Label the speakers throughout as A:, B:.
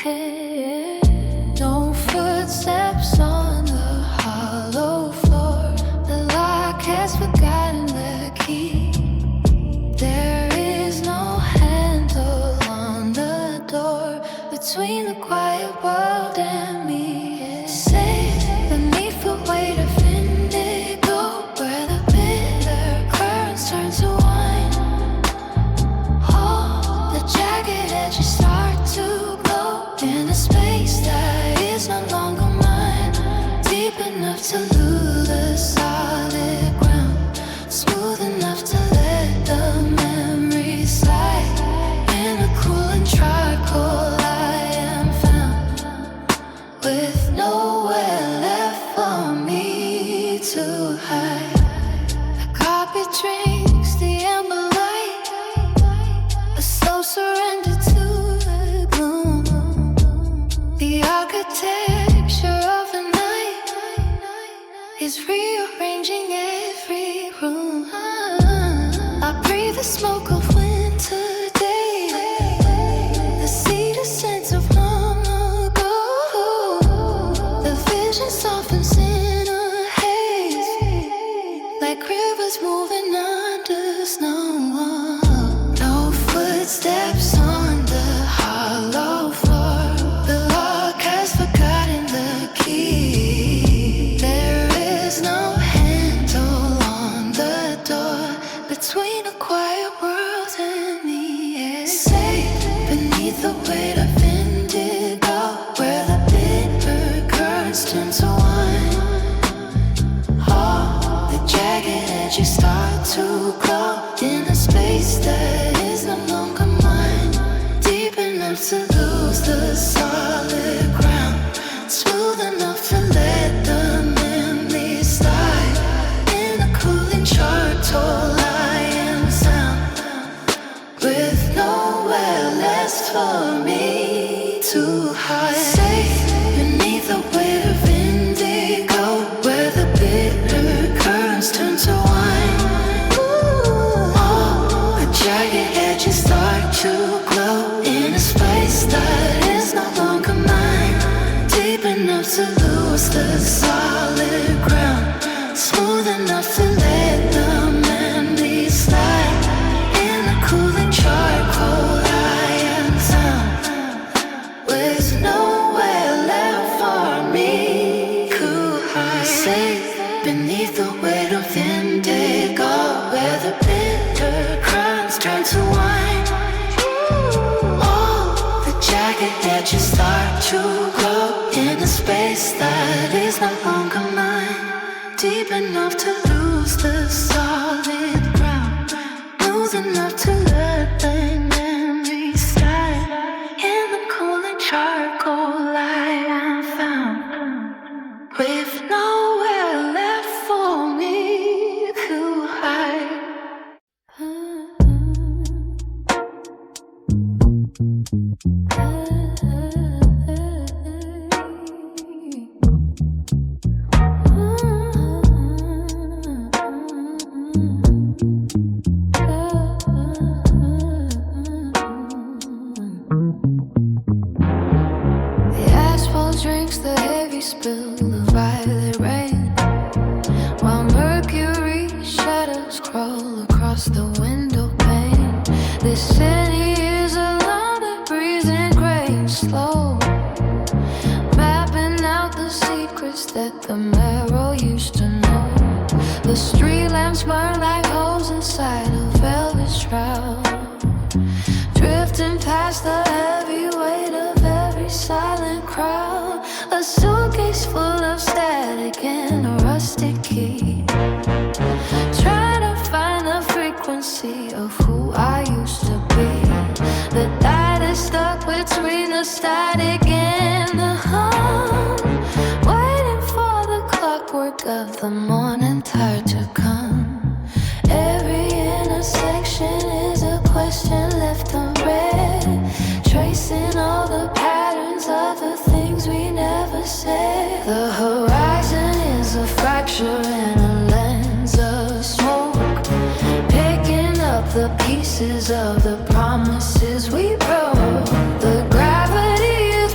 A: Hey, no footsteps on the hollow floor. The lock has forgotten the key. There is no handle on the door between the quiet world and me. Safe beneath the weight of indigo, where the bitter currents turn to wine. Oh, the jagged edges start to glow in a space that is no longer mine. Deep enough to lose the solid ground, smooth enough to let the memories slide. In a cool and charcoal I am found, with nowhere left for me to hide. The carpet drinks the amber light, a slow surrender to the gloom. The architecture of the night is rearranging every room. I breathe the smoke of winter day, the cedar scent of long ago. The vision softens in a haze, like rivers moving under snow. No footsteps on the hollow floor. The lock has forgotten the key. There is no handle on the door between a quiet world and me. Safe beneath the weight of indigo, where the bitter currents turn to wine. Oh, the jagged edges start to glow in a space that is no longer mine. Deep enough to lose the solid ground, smooth enough to let the memories slide. In a cooling charcoal I am sound, with nowhere left for me to hide. Safe beneath the weight of indigo, where the bitter currents turn to wine. Oh, the jagged edges start to glow in a space that is no longer mine. Deep enough to lose the solid ground, smooth enough to let the memories slide. In the cooling charcoal I am found, with nowhere left for me to hide. Safe beneath the weight of indigo, where the bitter currents turn to wine. Oh, the jagged edges start to glow in a space that is no longer mine. Deep enough to lose the solid ground, smooth enough to let the memories slide. In the cooling charcoal I am found, with nowhere left for me to hide. The asphalt drinks the heavy spill of violet rain, while mercury shadows crawl across the window pane. This city is a London breezing gray and slow, mapping out the secrets that the marrow used to know. The street lamps burn like holes inside a velvet shroud, drifting past the heavy weight of every silent crowd. A suitcase full of static and a rusted key, trying to find the frequency of who I used to be. The dot is stuck between the static and the hum, waiting for the clockwork of the morning tide to come. Every intersection is a question left unread, tracing all the patterns of the things we never said. The horizon is a fracture and a lens of smoke, picking up the pieces of the promises we broke. The gravity is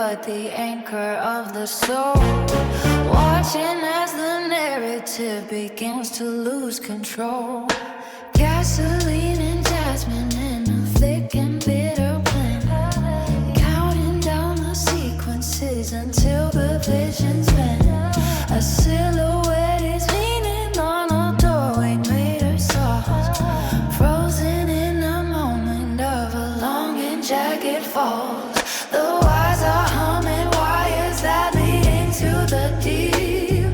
A: but the anchor of the soul. Watching as the narrative begins to lose control. Gasoline and jasmine in a thick and bitter blend. Counting down the sequences until the vision's bent. A silhouette is leaning on a doorway made of soft. Frozen in a moment of a long and jagged falls. The wires are humming, wires that lead into the deep.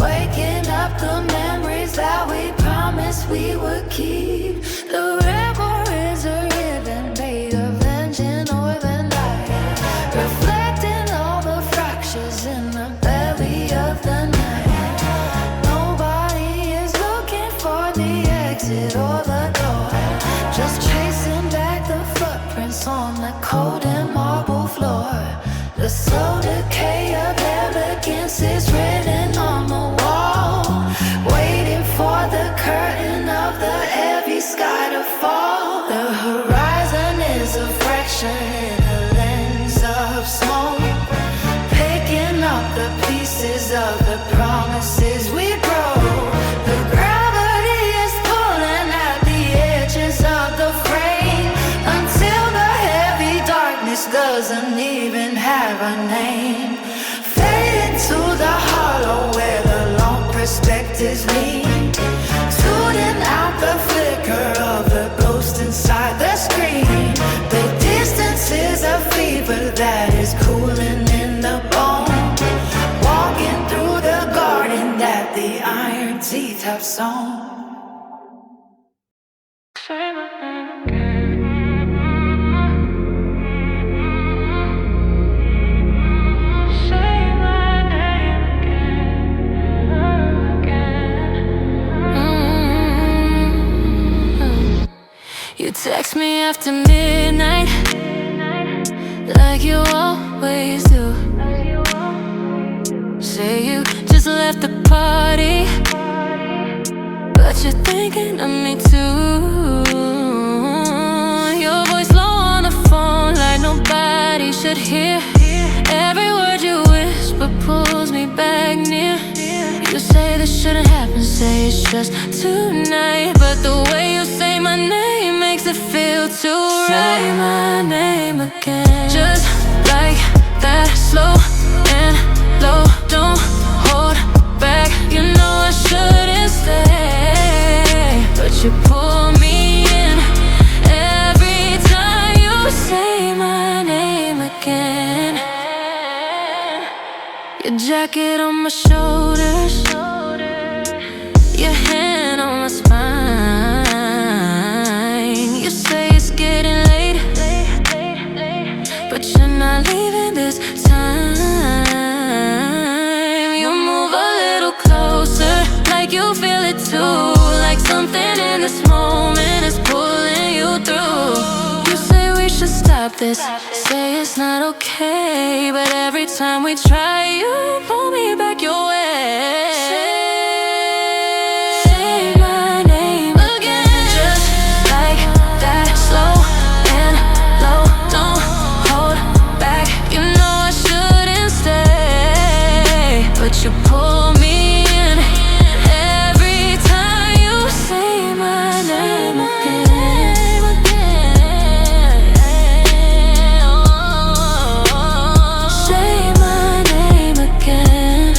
A: Waking up the memories that we promised we would keep. The river is a ribbon made of engine oil and light, reflecting all the fractures in the belly of the night. Nobody is looking for the exit or the door, just tracing back the footprints on the cold and marble floor. The slow decay of elegance is written on the wall, waiting for the curtain of the heavy sky to fall. The horizon is a fraction in a lens of smoke, picking up the pieces of the promises we broke. The gravity is pulling at the edges of the frame, until the heavy darkness doesn't even have a name. Fade into the hollow where the long perspectives meet, tuning out the flicker of the ghost inside the screen. The distance is a fever that is cooling in the bone, walking through the garden that the iron teeth have sown. You text me after midnight, like you always do. Say you just left the party, but you're thinking of me too. Your voice low on the phone like nobody should hear. Every word you whisper pulls me back near. You say this shouldn't happen, say it's just tonight, but the way you say my name makes it feel too right. Say my name again, just like that, slow and low. Don't hold back, you know I shouldn't stay, but you pull me in every time you say my name again. Your jacket on my shoulders, your hand on my spine. You say it's getting late, but you're not leaving this time. You move a little closer, like you feel it too, like something in this moment is pulling you through. You say we should stop this, say it's not okay, but every time we try, you pull me back your way. Say my name again, just like that, slow and low. Don't hold back, you know I shouldn't stay, but you pull me in every time you say my name again. Say my name again.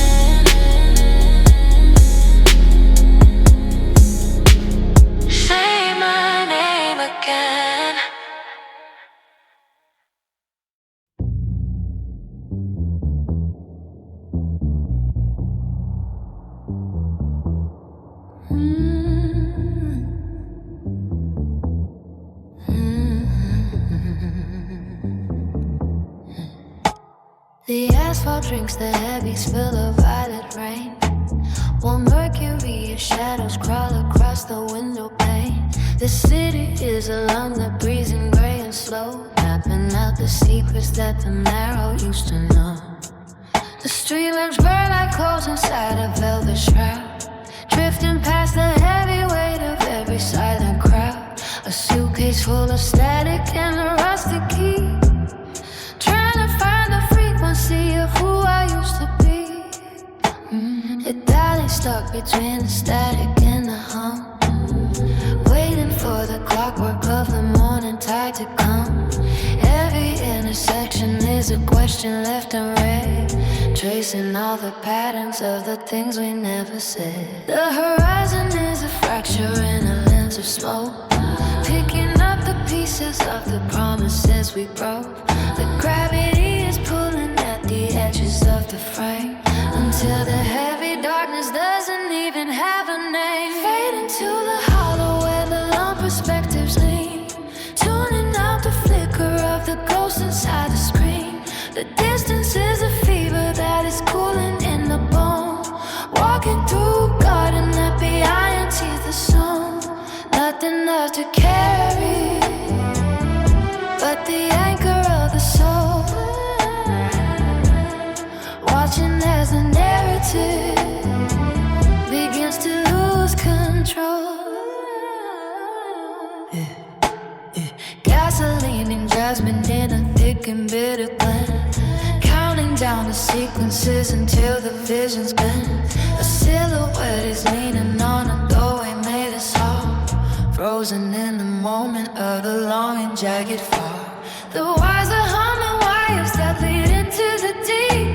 A: Say my name again. The asphalt drinks the heavy spill of violet rain. Warm mercury, shadows crawl across the window pane. The city is a lump breezing gray and slow, mapping out the secrets that the narrow used to know. The street lamps burn like coals inside a velvet shroud, drifting past the heavy weight of every silent crowd. A suitcase full of static and a rusted key, trying to find the stuck between the static and the hum, waiting for the clockwork of the morning tide to come. Every intersection is a question left unread, tracing all the patterns of the things we never said. The horizon is a fracture in a lens of smoke, picking up the pieces of the promises we broke. The gravity is pulling at the edges of the frame, until the heavy darkness doesn't even have a name. Fade into the hollow where the long perspectives lean, tuning out the flicker of the ghost inside the screen. The distance is a fever that is cooling in the bone, walking through a garden that behind teeth the song. Nothing left to carry but the anchor of the soul, watching as the narrative begins to lose control. Gasoline and jasmine in a thick and bitter blend, counting down the sequences until the vision's bent. A silhouette is leaning on a doorway made us all, frozen in the moment of the long and jagged fall. The wires are humming wires that lead into the deep,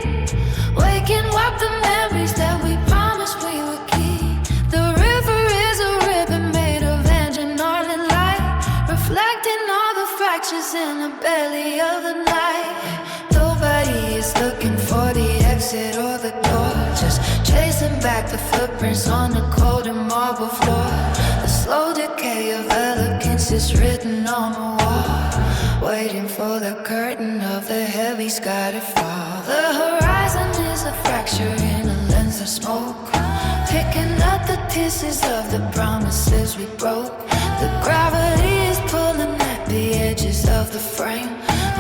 A: waking up the memories that we promised we would keep. The river is a ribbon made of engine oil and light, reflecting all the fractures in the belly of the night. Nobody is looking for the exit or the door, just chasing back the footprints on the cold and marble floor. The slow decay of elegance is written on the wall, waiting for the curtain of the heavy sky to fall. The horizon is a fracture in a lens of smoke, picking up the pieces of the promises we broke. The gravity is pulling at the edges of the frame,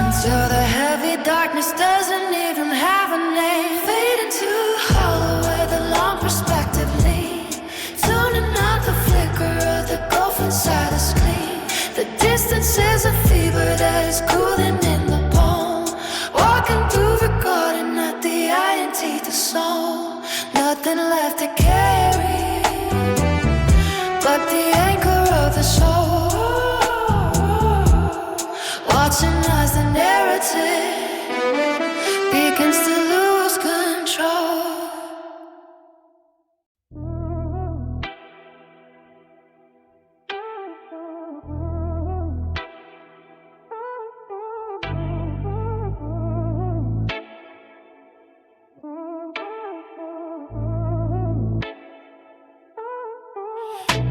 A: until the heavy darkness doesn't even have a name. Fade into the hollow where the long perspective leans, tuning out the flicker of the gulf inside the screen. The distance is a fever that is cooling in the bone, walking through the garden at the eye and teeth of soul. Nothing left to carry but the anchor of the soul, watching as the narrative begins to lose control.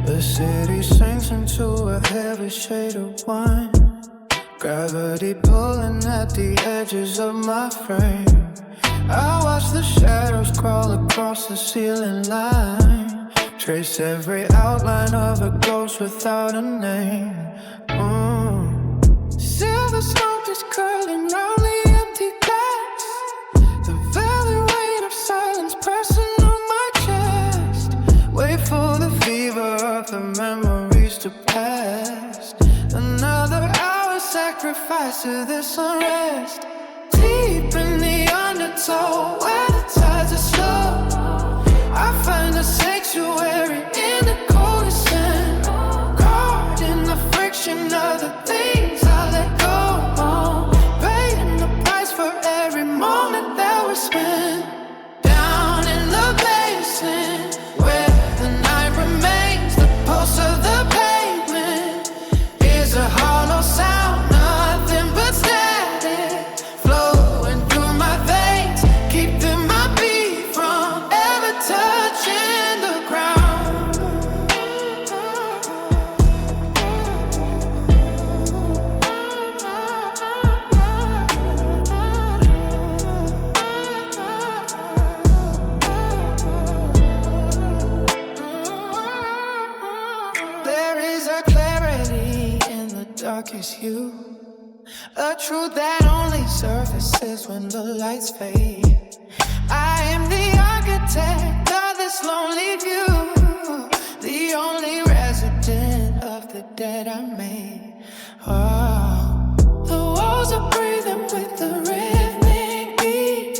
B: The city sinks into a heavy shade of wine, gravity pulling at the edges of my frame. I watch the shadows crawl across the ceiling line, trace every outline of a ghost without a name. Silver smoke is curling round the empty glass, the velvet weight of silence pressing on my chest. Wait for the fever of the memories to pass, another hour sacrificed to this unrest. Deep in the undertow, where the tides are slow, I find a sanctuary in the coldest sand, caught in the friction of the things I let go, paying the price for every moment that we spent. Down in the basement where the night remains, the pulse of the pavement is a hollow sound, nothing but static flowing through my veins, keeping my beat from ever touching the ground. There is a clarity in the darkest hue, a truth that only surfaces when the lights fade. I am the architect of this lonely view, the only resident of the dead I made. Oh, the walls are breathing with the rhythmic beat,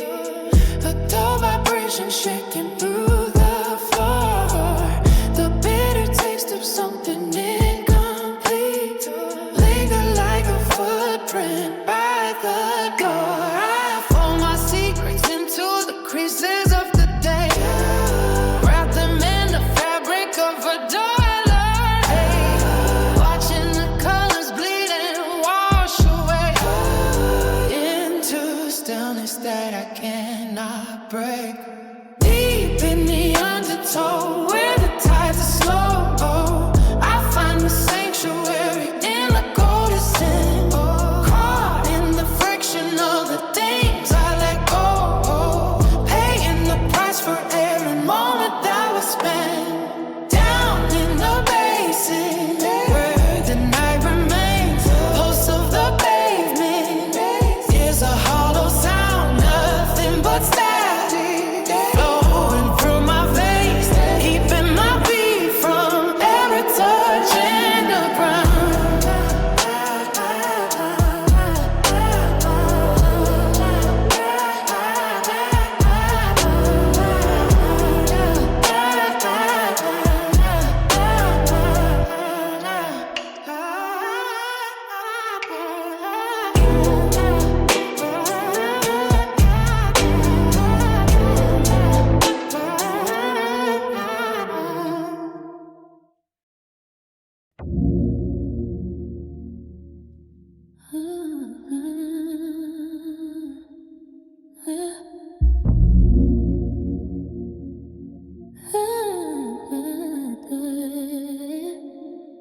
B: a dull vibration shaking through the floor. standing by the door. I fold my secrets into the creases of the day, wrap them in the fabric of a dollar. Watching the colors bleed and wash away into stillness that I cannot break. Deep in the undertow, where the tides are slow, I find the sanctuary in the golden sin. Caught in the friction of the things I let go, paying the price for every moment that was spent. Down in the basin, where the night remains, pulse of the pavement is a hollow sound, nothing but static.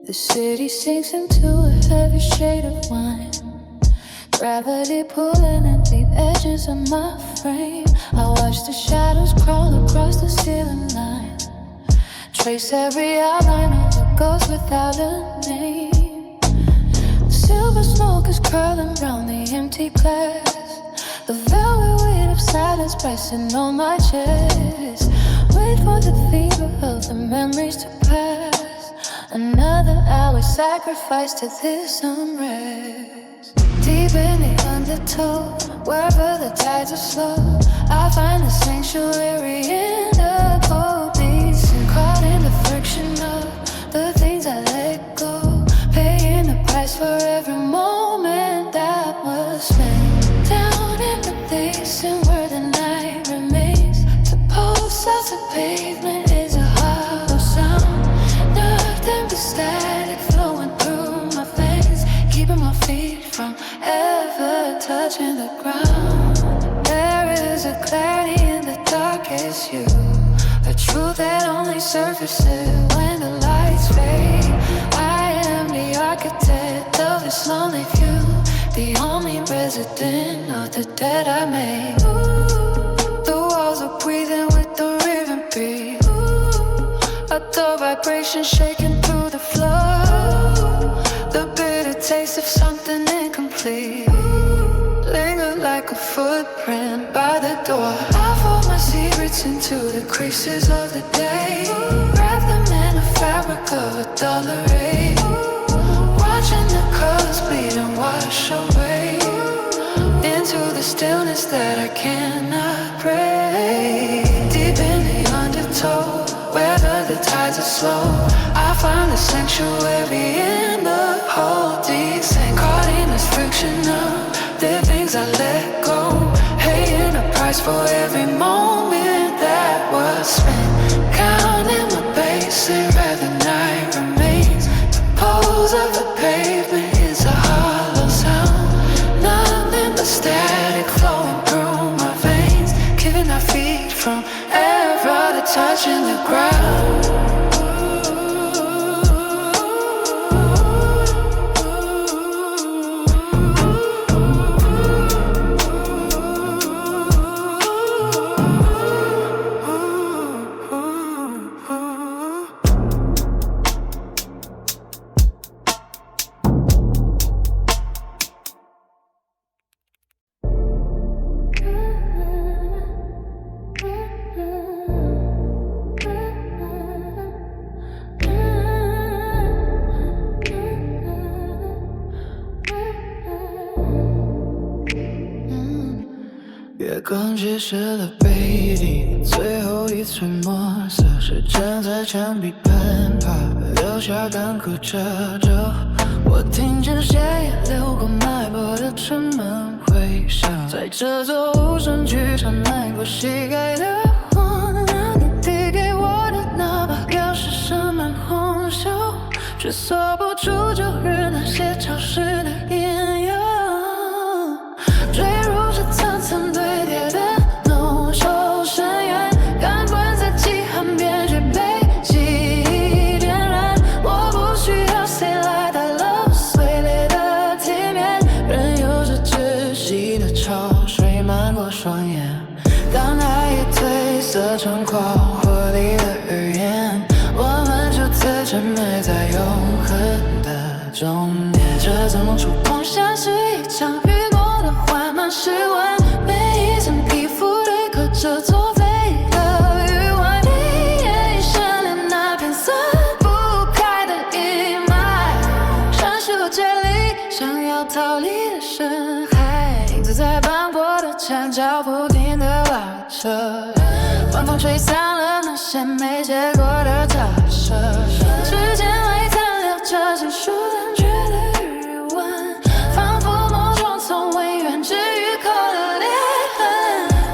A: The city sinks into a heavy shade of wine, gravity pulling at deep edges of my frame. I watch the shadows crawl across the ceiling line, trace every outline of a ghost without a name. The silver smoke is curling round the empty glass, the velvet weight of silence pressing on my chest. Wait for the fever of the memories to pass, another hour sacrificed to this unrest. Deep in the undertow, wherever the tides are slow, I find a sanctuary in the cold basin. Caught in the friction of the things I let go, paying the price for every moment that was spent. Down in the basin where the night remains, the pulse of the pavement is a hollow sound, nothing but static flowing through my veins, keeping my feet from ever touching the ground. There is a clarity in the darkest hue, a truth that only surfaces when the lights fade. I am the architect of this lonely view, the only resident of the dead I made. The walls are breathing with the rhythm beat, a dull vibration shaking through the floor, the bitter taste of something incomplete lingered like a footprint by the door. I fold my secrets into the creases of the day, wrap them in a fabric of a dollar rate, watching the colors bleed and wash away into the stillness that I cannot break. Deep in the undertow, whether the tides are slow, I find a sanctuary in the whole descent. Caught in this friction of the things I let go, paying a price for every moment that was spent. Counting my basin where the night remains, the pulse of the pavement is a hollow sound, nothing but static flowing through my veins, keeping our feet from ever touching the ground.
B: 月光揭示了背影，最后一寸墨色是站在墙壁奔跑，留下干枯褶皱。我听见血液流过脉搏的沉闷回响，在这座无声剧场迈过膝盖的荒凉。你递给我的那把钥匙盛满红酒，却锁不住旧日那些潮湿的阴阳。坠入这层层堆叠的浓稠深渊，感官在极寒边却被记忆点燃。我不需要谁来打漏碎裂的体面，任由这窒息的潮水漫过双眼。当爱已褪色成狂火里的语言，我们就此沉没在永恒的终点。这层触碰像是一场雨过的缓慢失温，每一层皮肤对刻着作废的余温，一页一生连那片散不开的阴霾，闪烁界里想要逃离的深海，影子在斑驳的墙角不停地拉扯，晚风吹散了那些没结果的假设，指尖里残留着情书断绝的余温，仿佛某种从未远至于口的裂痕。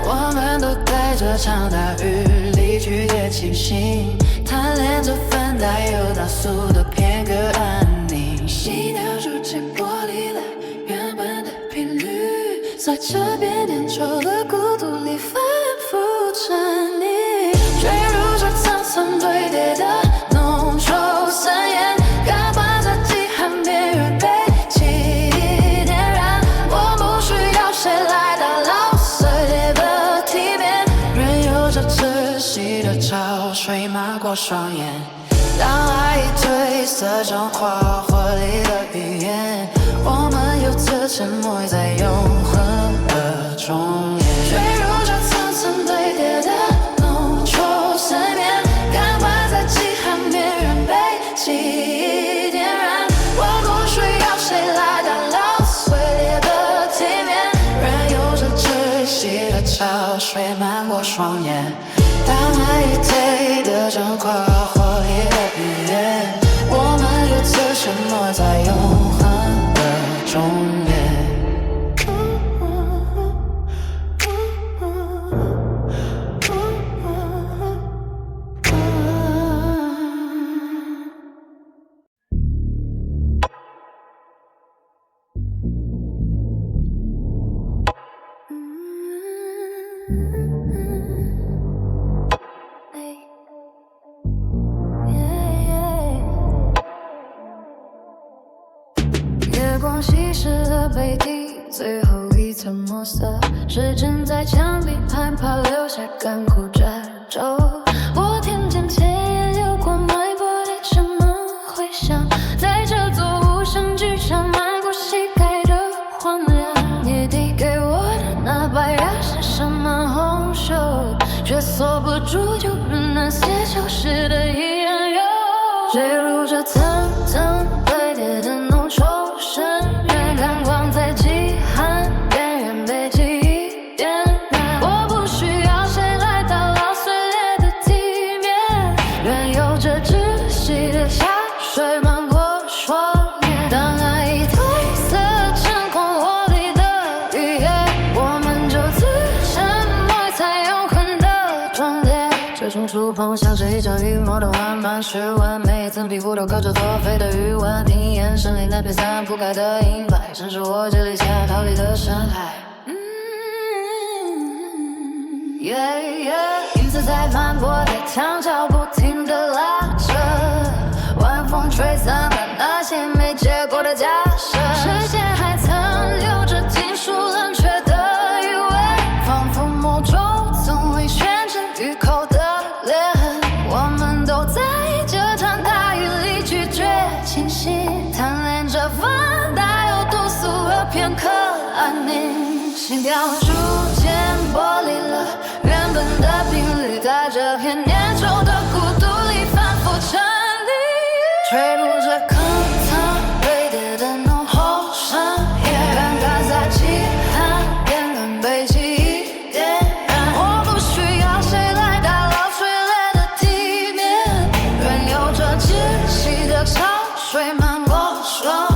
B: 我们都带着场大雨离去也清醒，贪恋这份带有大速的片刻安宁，洗掉逐渐剥离了原本的频率，在这边粘稠的孤独里反复沉溺，坠入这层层堆叠的浓稠深渊，感官在极寒边缘被记忆点燃。我不需要谁来打捞碎裂的体面，任由这窒息的潮水漫过双眼。当爱已褪色成花火里的语言，我们又此沉没在永恒的终点。坠入这层层堆叠的浓稠深渊，感官在极寒边缘被记忆点燃。我不需要谁来打捞碎裂的体面，任由这窒息的潮水漫过双眼。当爱已褪得成花火里的语言，我们又此沉没在永恒的终点。月光稀释了杯底最后一层墨色，时针在墙壁攀爬，留下干枯褶皱。我听见千言流过脉搏的沉闷回响，在这座无声剧场漫过膝盖的荒凉。你递给我的那把钥匙盛满红袖，却锁不住旧日那些潮湿的阴阳。坠入这层层堆叠的浓稠深渊，感光在极寒边缘被记忆点燃。我不需要谁来打捞碎裂的体面，任由这窒息的潮水漫过双眼。当爱已褪色成狂火里的语言，我们就此沉没在永恒的终点。这种触碰像是一场羽毛的缓慢失温，每一层皮肤都刻着作废的余温，凭一眼神里那片散铺开的阴霾，正是我这里想要逃离的深海。影子在斑驳的墙角不停地拉扯，晚风吹散了那些没结果的假设，时间还残留着金属冷却的余味，仿佛某种从未宣之于口的裂痕。我们都在这场大雨里拒绝清醒，贪恋这份带有毒素的片刻安宁，心跳逐渐剥离了原本的频率，在这片粘稠的孤独里反复沉溺，坠入这层层堆叠的浓厚深渊，感慨在极寒边缘被记忆点燃。我不需要谁来打捞碎裂的体面，任由这窒息的潮水漫过双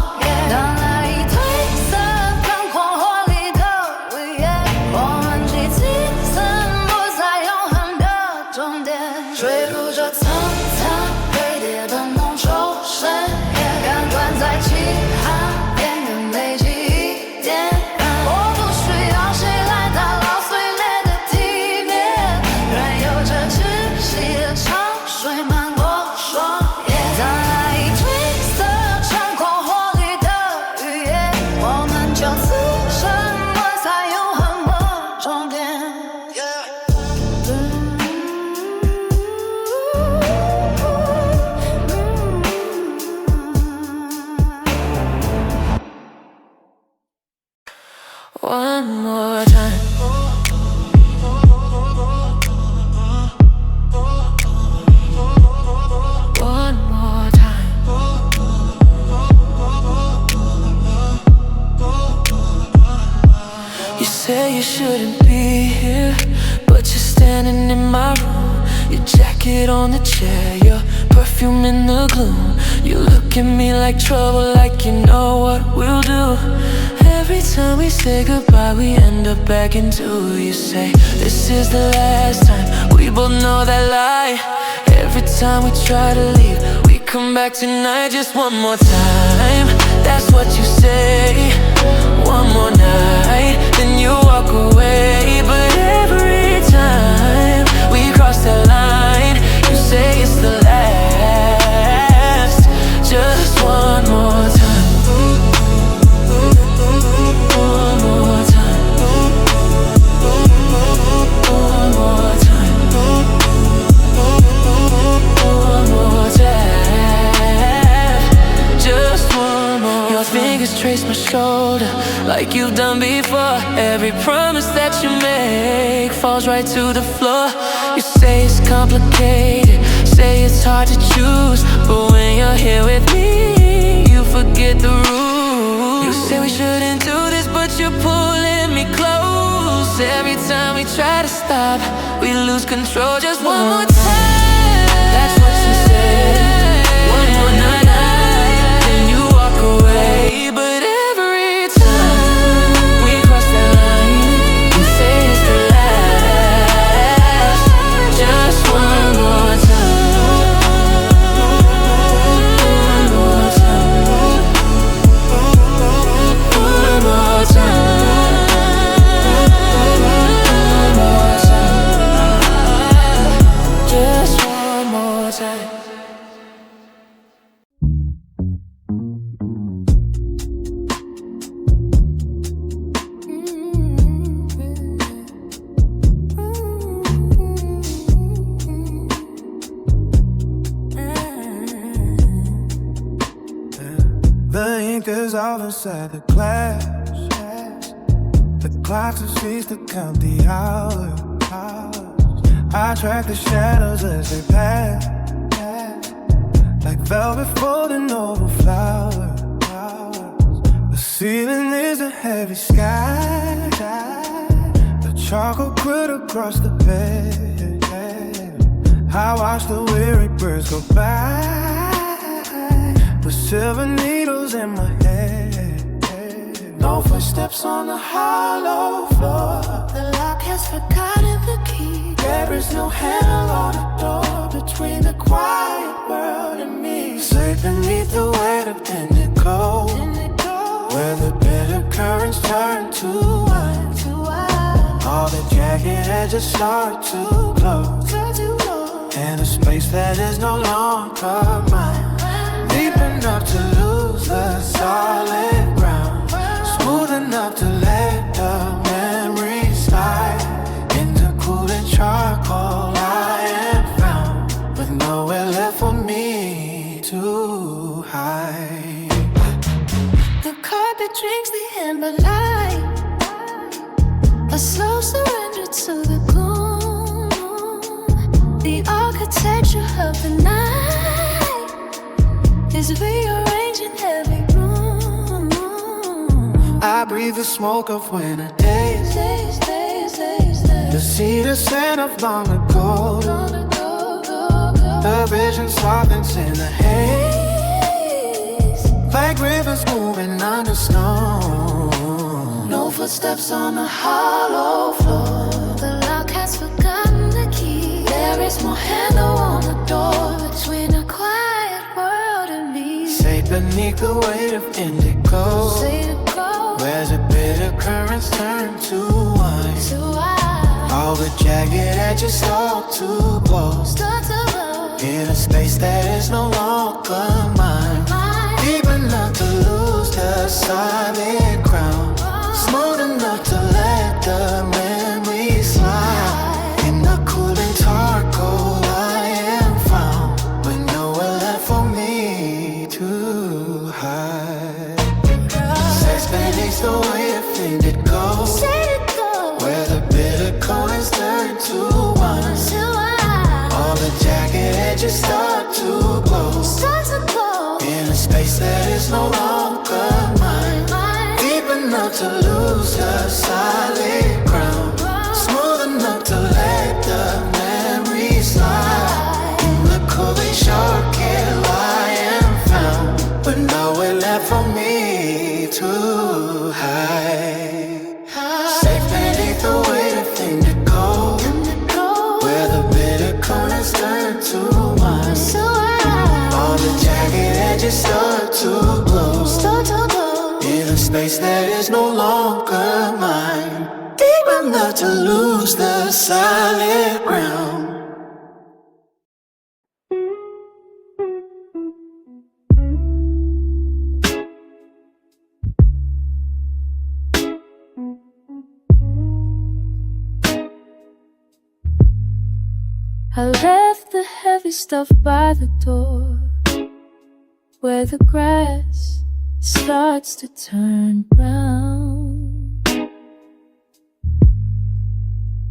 A: one more time. One more time. You say you shouldn't be here, but you're standing in my room. Your jacket on the chair, your perfume in the gloom. You look at me like trouble, like you know what we'll do. Every time we say goodbye, we end up back into. You say, this is the last time. We both know that lie. Every time we try to leave, we come back tonight just one more time. That's what you say. One more night, then you walk away. But every time we cross that line, you say it's the last. Just one more time. One more time. One more time. One more time. Just one more. Your fingers trace my shoulder like you've done before. Every promise that you make falls right to the floor. You say it's complicated, say it's hard to choose, but when you're here with me, you forget the rules. You say we shouldn't do this, but you're pulling me close. Every time we try to stop, we lose control. Just one more time. That's what you say. One more night, then you walk away. But every time we cross that line, you say it's the last. Just one more time. One more time. One more time. One more time. Just one more time.
B: The ink is all inside the glass. The clock proceeds to count the hours. I track the shadows as they pass, like velvet folding over flowers. The ceiling is a heavy sky. The charcoal grid across the bed. I watch the weary birds go by, with silver needles in my head. No footsteps on the hollow floor.
A: The lock has forgotten the key.
B: There is no handle on the door between the quiet world and me. Safe beneath the weight of indigo, where the bitter currents turn to wine. All the jagged edges start to glow, in a space that is no longer mine. Deep enough to lose the solid ground, smooth enough to let the memories slide into cooling charcoal. I am found with nowhere left for me to hide.
A: The carpet drinks the amber light, a slow surrender to the gloom. The architecture of the night is rearranging every room.
B: I breathe the smoke of winter days, the cedar scent of long ago. The vision softens in the haze, like rivers moving under stone.
A: No footsteps on the hollow floor. The lock has forgotten the key. There is no handle on the door between a quiet world and me.
B: Safe beneath the weight of indigo, where the bitter currents turn to wine. All the jagged edges start to glow, in a space that is no longer mine. Deep enough to lose the solid ground, smooth enough to let the memories slide. In the cooling charcoal I am found, with nowhere left for me to hide. Sex beneath the weight of indigo, just start to glow. In a space that is no longer mine, deep enough to lose the solid ground.
A: I left the heavy stuff by the door, where the grass starts to turn brown.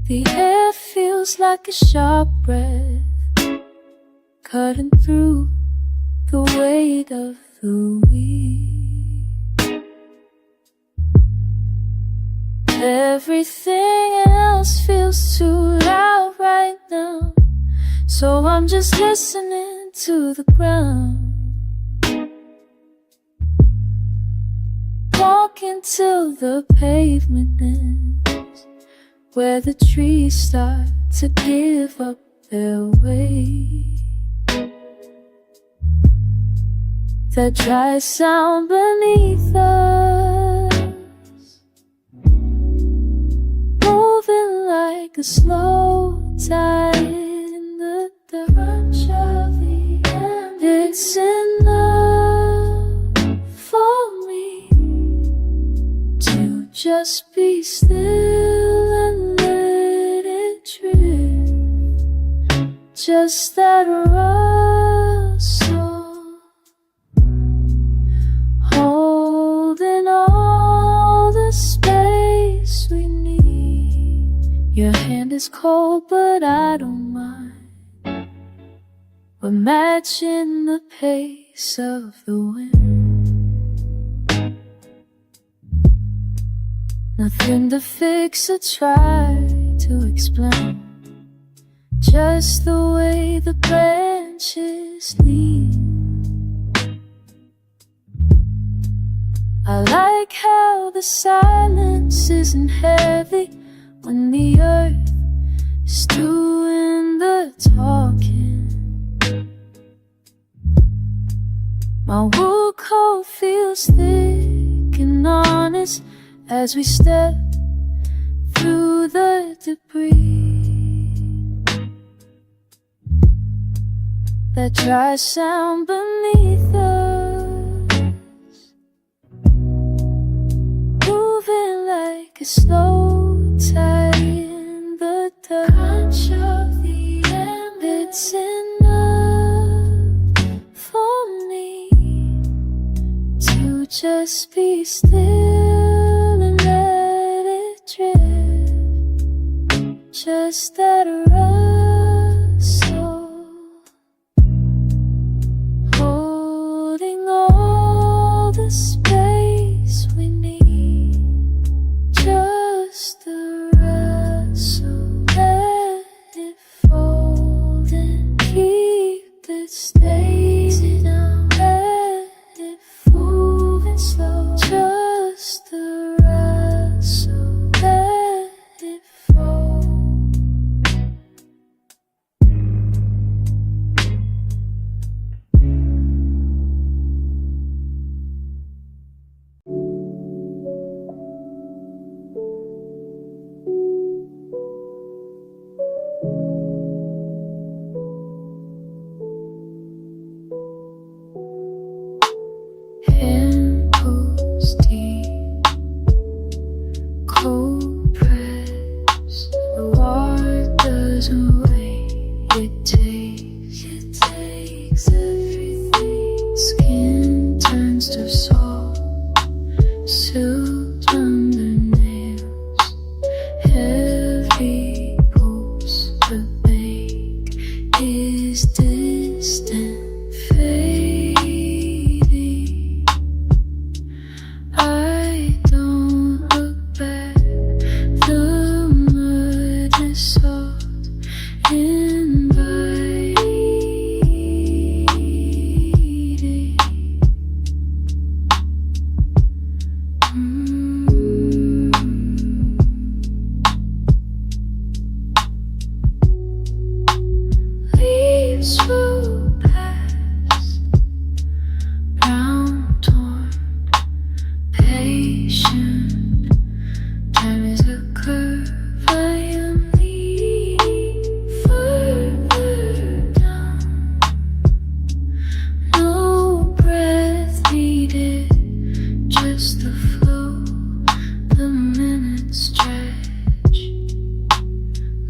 A: The air feels like a sharp breath, cutting through the weight of the weed. Everything else feels too loud right now, so I'm just listening to the ground. Walking till the pavement ends, where the trees start to give up their weight. That dry sound beneath us, moving like a slow tide in the rush of the end. It's enough for me to just be still and let it drift. Just that rustle, holding all the space we need. Your hand is cold, but I don't mind. We're matching the pace of the wind. Nothing to fix or try to explain, just the way the branches lean. I like how the silence isn't heavy when the earth is doing the talking. My wool coat feels thick and honest as we step through the debris. That dry sound beneath us, moving like a slow tide in the touch of the end. It's enough for me to just be still and let it drift. Just that rustle, holding all the space we need. Just the rustle, let it fold and keep it steady down. Let it move and slow. Just the rustle, let it fold. minutes stretch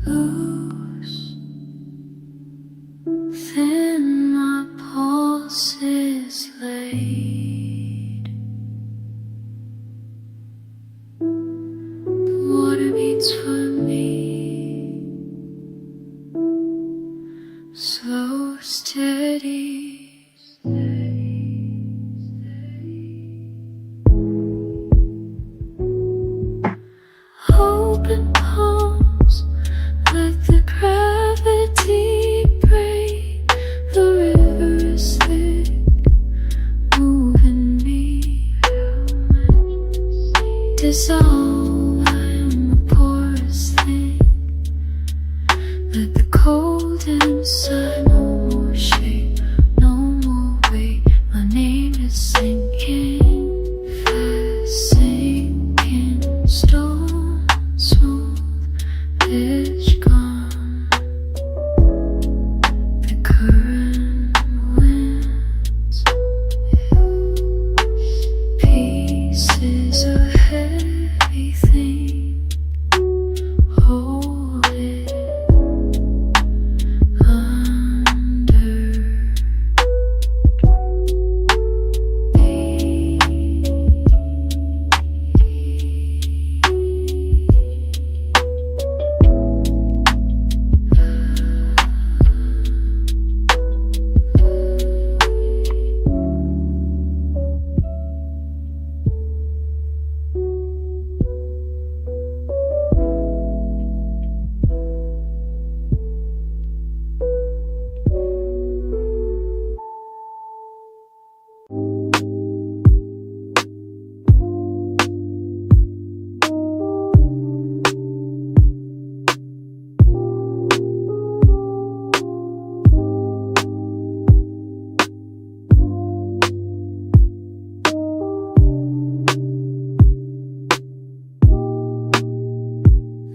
A: loose. Then my pulse is laid. The water beats for me, slow, steady, steady, steady. Open palms, let the gravity break. The river is thick, moving me. Dissolve, I am the poorest thing. Let the cold inside, no more shape, no more weight. My name is sinking, fast sinking, stone smooth, edge gone. The current winds, pieces of heavy thing, hold it under.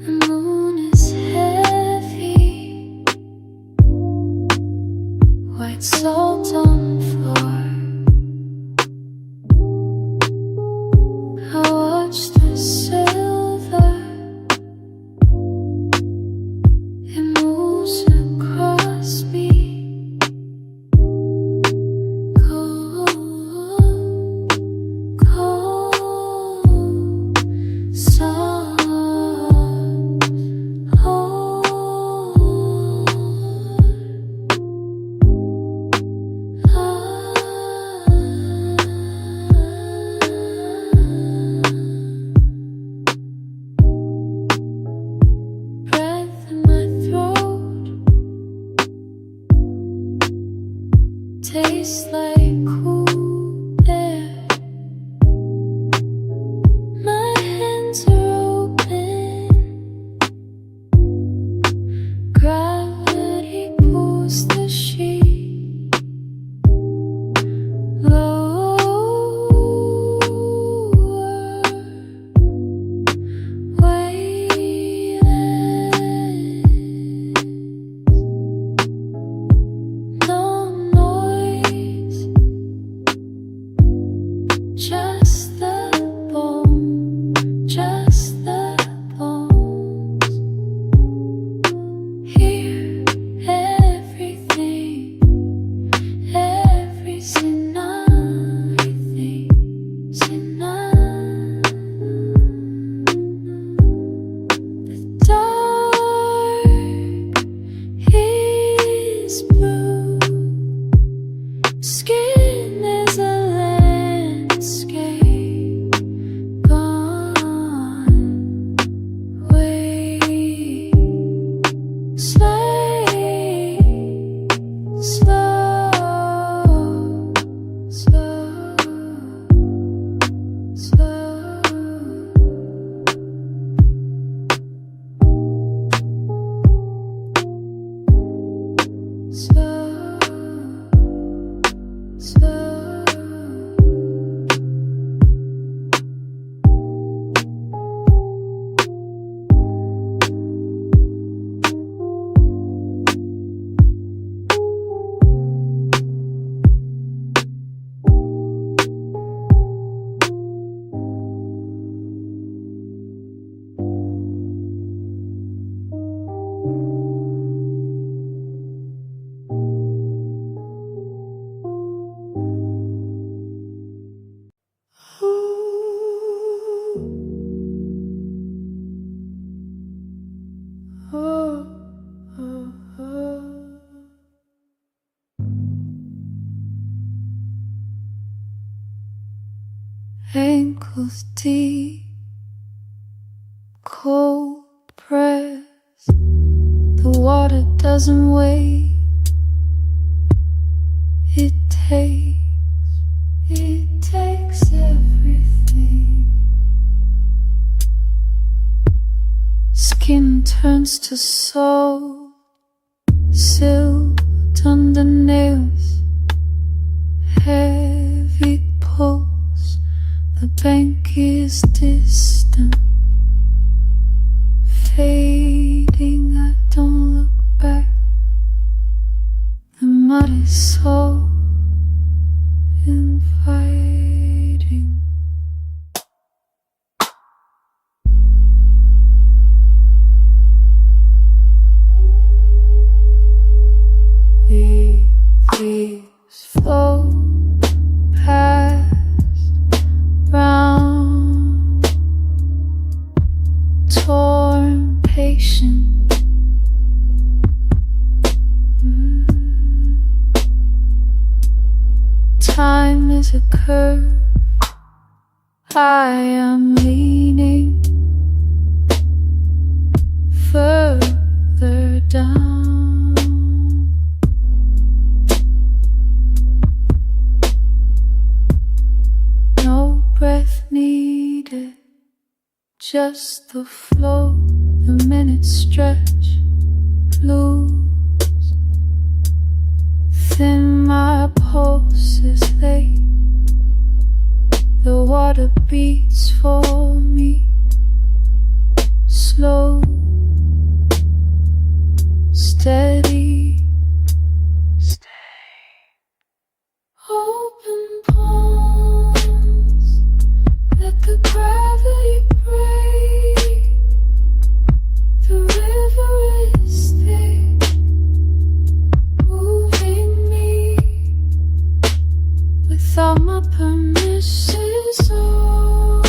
A: The moon is heavy, white salt on the floor. I watch the silver, it moves across me. Cold, cold, soft, breath in my throat, tastes like cool air. My hands are open, gravity pulls the sheet lower, weightless. No noise, ankles deep, cold press. The water doesn't wait, it takes everything. Skin turns to soul, sealed under nails, heavy pulse. The bank is distant, fading. I don't look back. The mud is so inviting. Leaves flow past, round, torn, patient. Time is a curve, I am leaning further down. No breath needed, just the flow. The minutes stretch, lose. Thin, my pulse is late. The water beats for me, slow, steady. Open palms, let the gravity break. The river is thick, moving me without my permission. So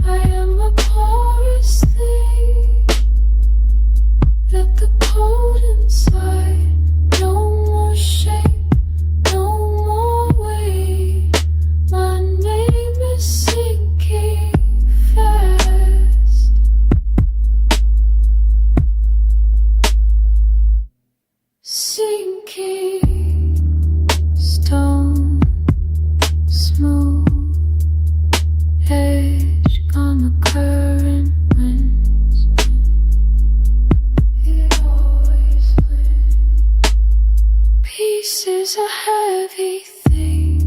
A: I am a porous thing. Let the cold inside, no more shape, no more weight. My name is sinking fast. Sinking stone, smooth edge on the current winds. It always lives. Peace is a heavy thing.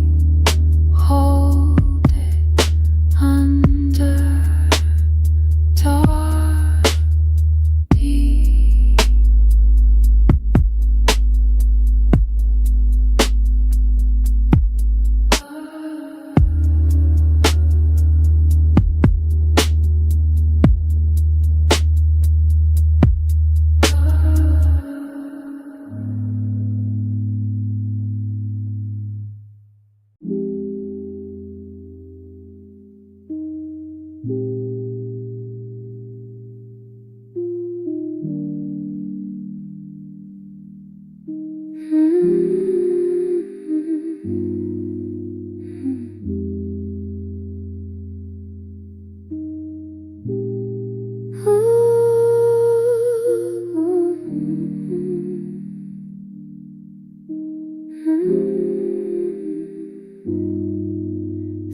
A: Hold it under, dark, deep.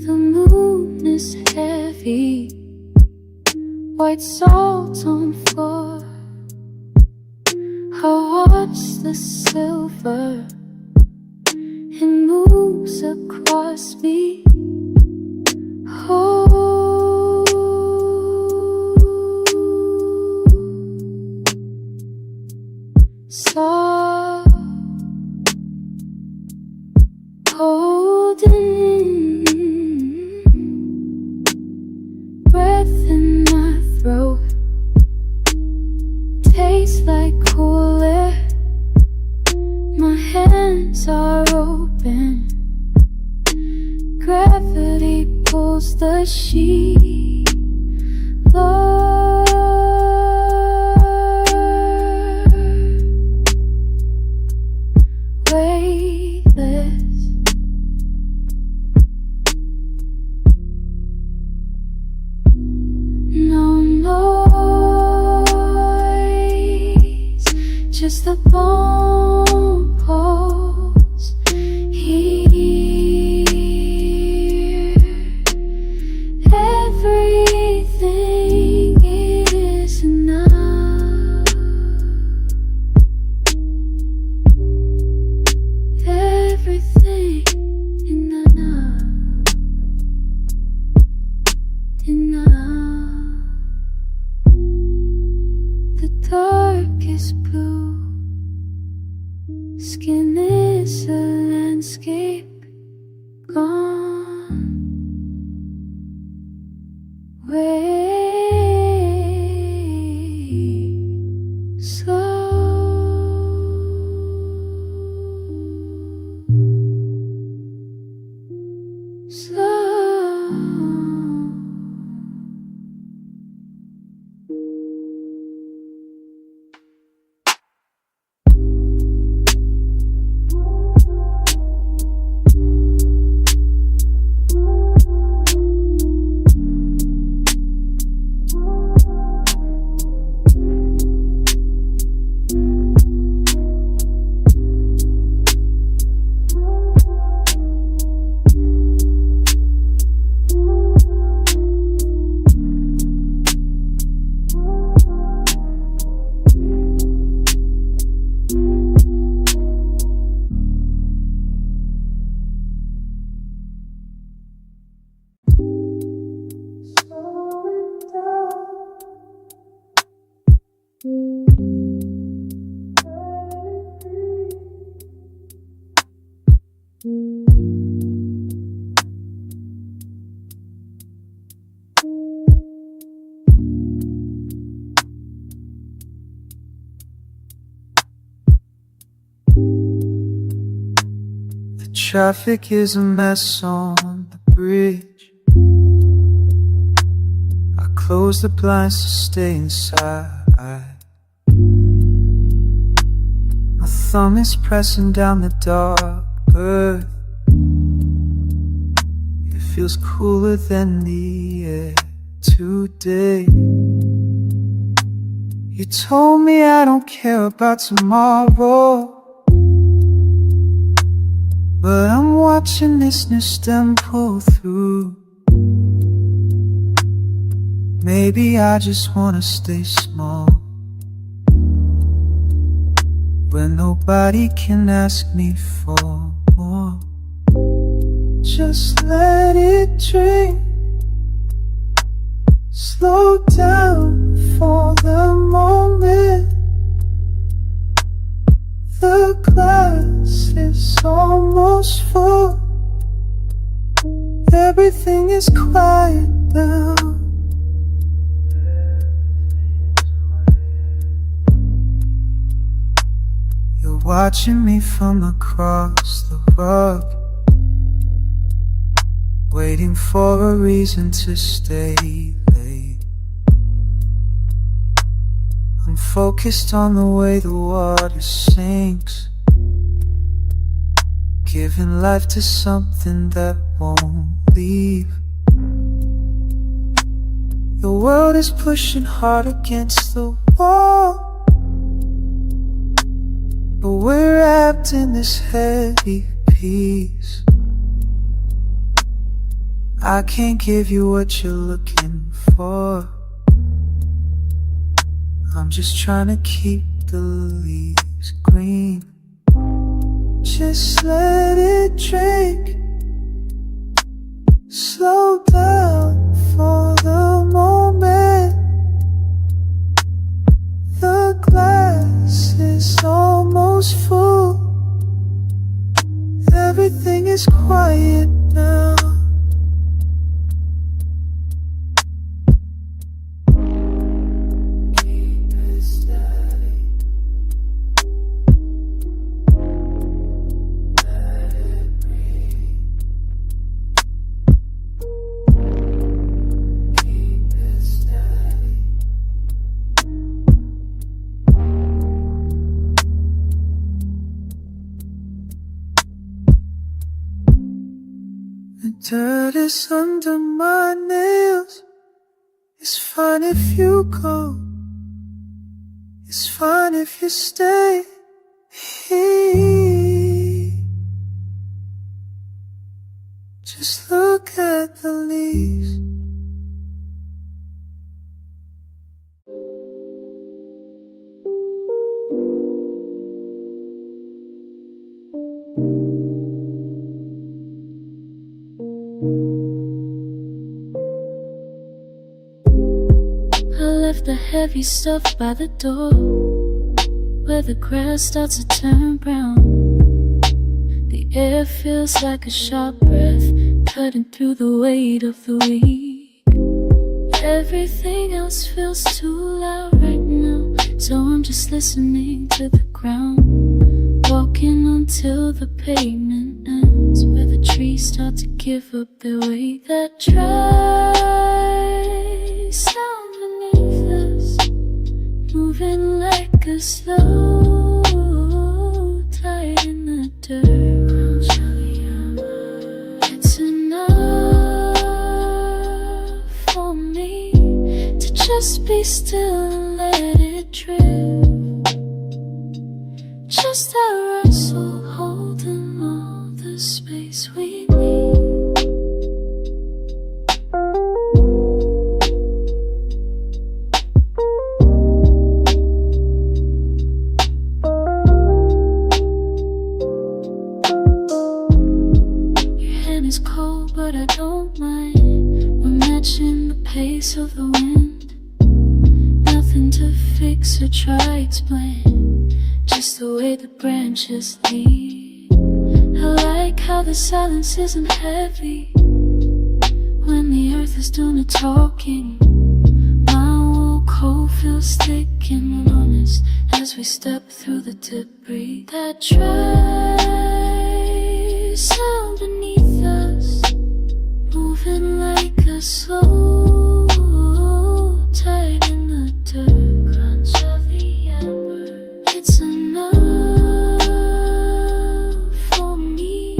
A: The moon is heavy, white salt on floor. I watch the silver, it moves across me. Oh, soft, golden, breath in my throat, tastes like cool air. My hands are open, gravity pulls the sheet. Lord, weightless, the phone calls here. Everything is enough. Everything enough. Enough. The dark is blue. Skin is a landscape gone. Way slow. Slow.
B: The traffic is a mess on the bridge. I close the blinds to stay inside. My thumb is pressing down the dark earth. It feels cooler than the air today. You told me I don't care about tomorrow, but I'm watching this new stem pull through. Maybe I just wanna stay small, where nobody can ask me for more. Just let it drink. Slow down for the moment. The glass is almost full. Everything is quiet now. You're watching me from across the rug, waiting for a reason to stay late. I'm focused on the way the water sinks, giving life to something that won't leave. The world is pushing hard against the wall, but we're wrapped in this heavy peace. I can't give you what you're looking for. I'm just trying to keep the leaves green. Just let it drink. Slow down for the moment. The glass is almost full. Everything is quiet now. The dirt is under my nails. It's fine if you go. It's fine if you stay. Just look at the leaves.
A: I left the heavy stuff by the door, where the grass starts to turn brown. The air feels like a sharp breath, cutting through the weight of the week. Everything else feels too loud right now, so I'm just listening to the ground, walking until the pavement ends, where the trees start to give up their weight. That dry sound beneath us, moving like a slow tide in the dirt. It's enough for me to just be still and let it drift. Just our wrestle, holding all the space we need. It's cold, but I don't mind. We're matching the pace of the wind. Nothing to fix or try explain, just the way the branches lead. I like how the silence isn't heavy when the earth is doing the talking. My wool coat feels thick and honest as we step through the debris. That dry sound beneath us, moving like a slow tide in the dirt. Crunch of the ember. It's enough for me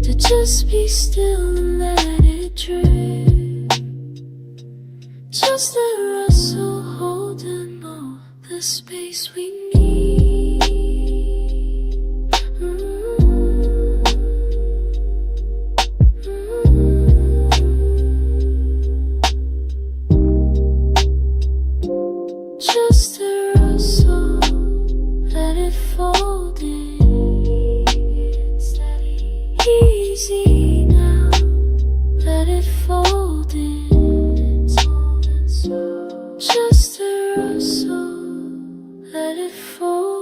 A: to just be still and let it drift. Just the rustle, holding all the space we need. Just a rustle, let it fold in. Easy now, let it fold in. Just a rustle, let it fold.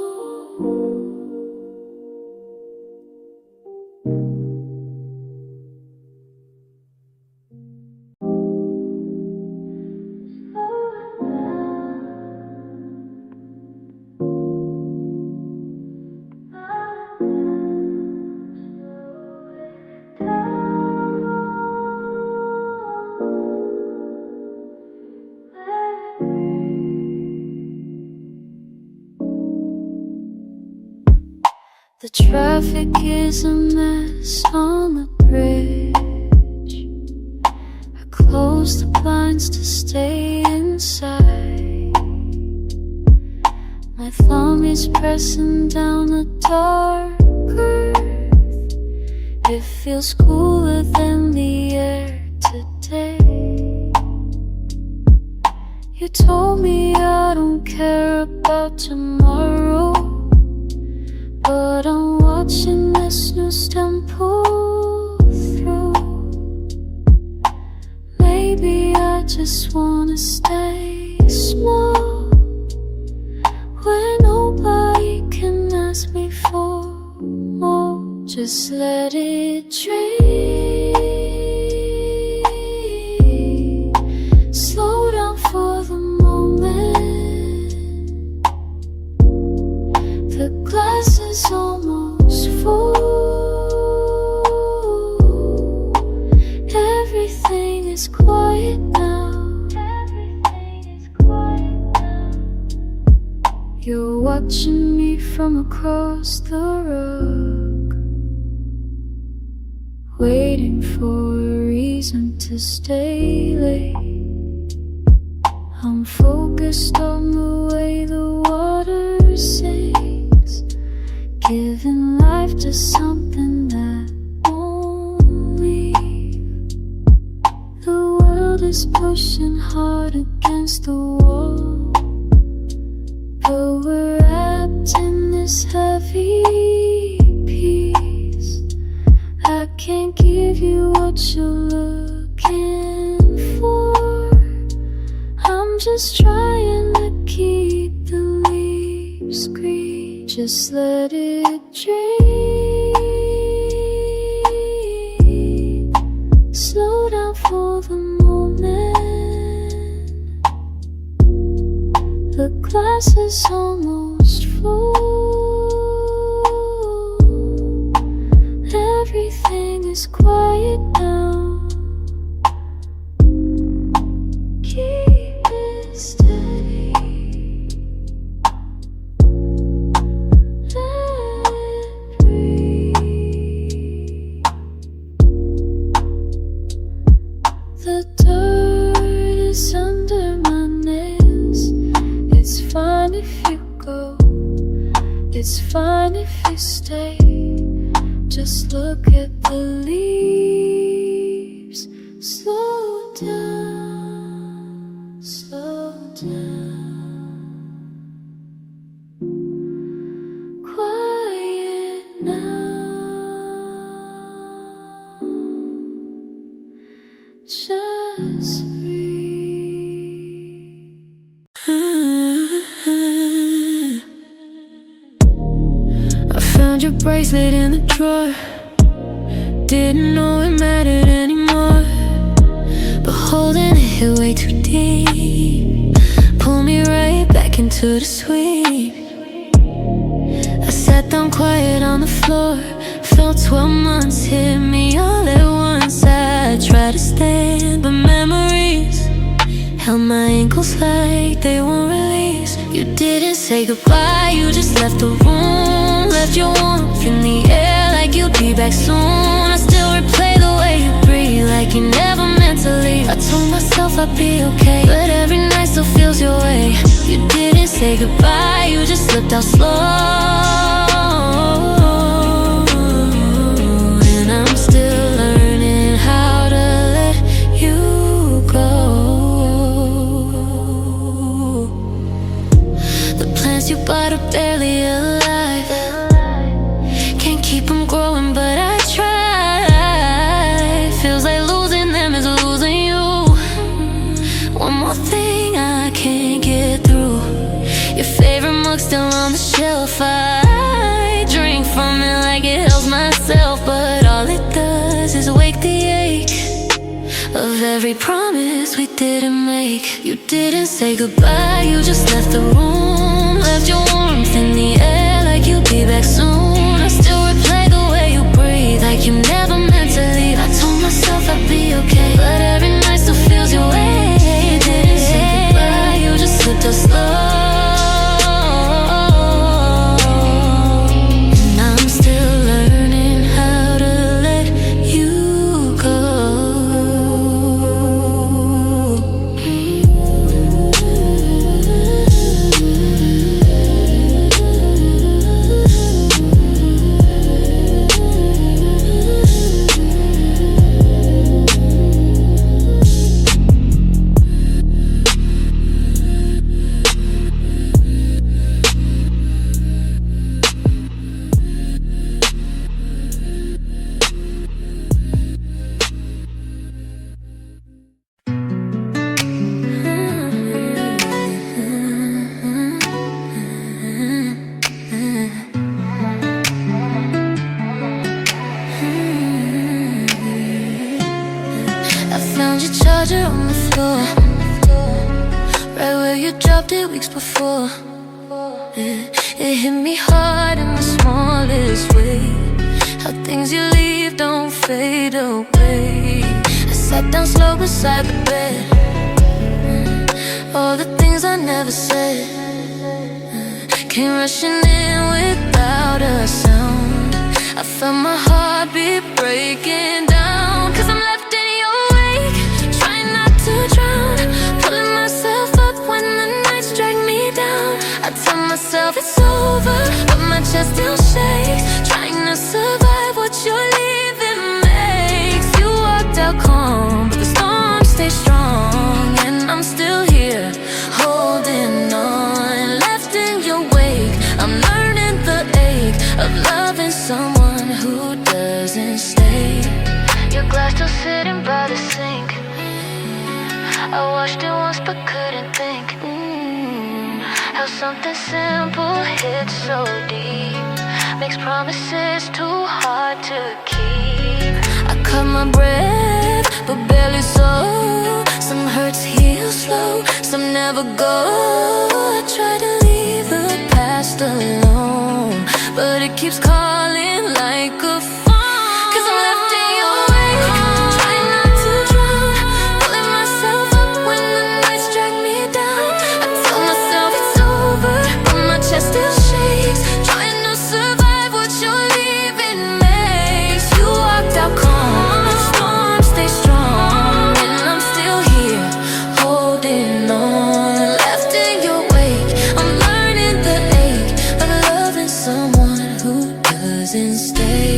A: The traffic is a mess on the bridge. I close the blinds to stay inside. My thumb is pressing down the dark earth. It feels cooler than the air today. You told me I don't care about tomorrow, but I'm watching this new stem pull through. Maybe I just wanna stay small, where nobody can ask me for more. Just let it drain. Slow down for the moment. The glass is almost full. Everything is quiet now. You're watching me from across the rug, waiting for a reason to stay late. I'm focused on the way the water sinks something that won't leave. The world is pushing hard against the wall, but we're wrapped in this heavy peace. I can't give you what you're looking for. I'm just trying to keep the leaves green. Just let it dream. Slow down for the moment. The glass is almost full. Everything is quiet now. Keep it steady. Let it breathe. The dirt is under my nails. It's fine if you go. It's fine if you stay. Just look at the leaves. Slow down, slow down. Quiet now. Just breathe. I found your bracelet in the drawer. Didn't know it mattered anymore, but holding it hit way too deep. Pull me right back into the sweet. I sat down quiet on the floor. Felt 12 months hit me all at once. I tried to stand, but memories held my ankles like they won't release. You didn't say goodbye, you just left the room. Left your warmth in the air like you'd be back soon. I still replay the way you breathe, like you never meant to leave. I told myself I'd be okay, but every night still feels your way. You didn't say goodbye, you just slipped out slow. And I'm still learning how to let you go. The plants you bought are barely alive. Can't keep them growing, but I try. Feels like losing them is losing you. One more thing I can't get through. Your favorite mug still on the shelf. I drink from it like it helps myself, but all it does is wake the ache of every promise we didn't make. You didn't say goodbye, you just left the room. Left your warmth in the air like you'd be back soon. I still replay the way you breathe, like you never meant to leave. I told myself I'd be okay, but every night still feels your way. You didn't say goodbye, you just slipped out slow. And I'm still learning how to let you go. I found your charger on the floor, right where you dropped it weeks before. It hit me hard in the smallest way, how things you leave don't fade away. I sat down slow beside the bed, all the things I never said came rushing in without a sound. I felt my heart beat breaking down, 'cause I'm left in your wake, trying not to drown, pulling myself up when the nights drag me down. I tell myself myself it's over, but my chest still shakes, trying to survive what you're leaving makes. You walked out calm, but the storm stays strong, and I'm still here, holding on. Left in your wake, I'm learning the ache of loving someone who doesn't stay. Your glass still sitting by the sink. I washed it once but couldn't think. How something simple hits so deep, makes promises too hard to keep. I cut my breath, but barely so. Some hurts heal slow, some never go. I try to leave the past alone, but it keeps calling like a phone. 'Cause I'm left in your wake, trying not to drown, pulling myself up when the nights drag me down. I tell myself it's over, but my chest still shakes, trying to survive what you're leaving makes. You walked out calm, the storm stays strong, and I'm still here, holding on. Left in your wake, I'm learning the ache of loving someone who doesn't stay.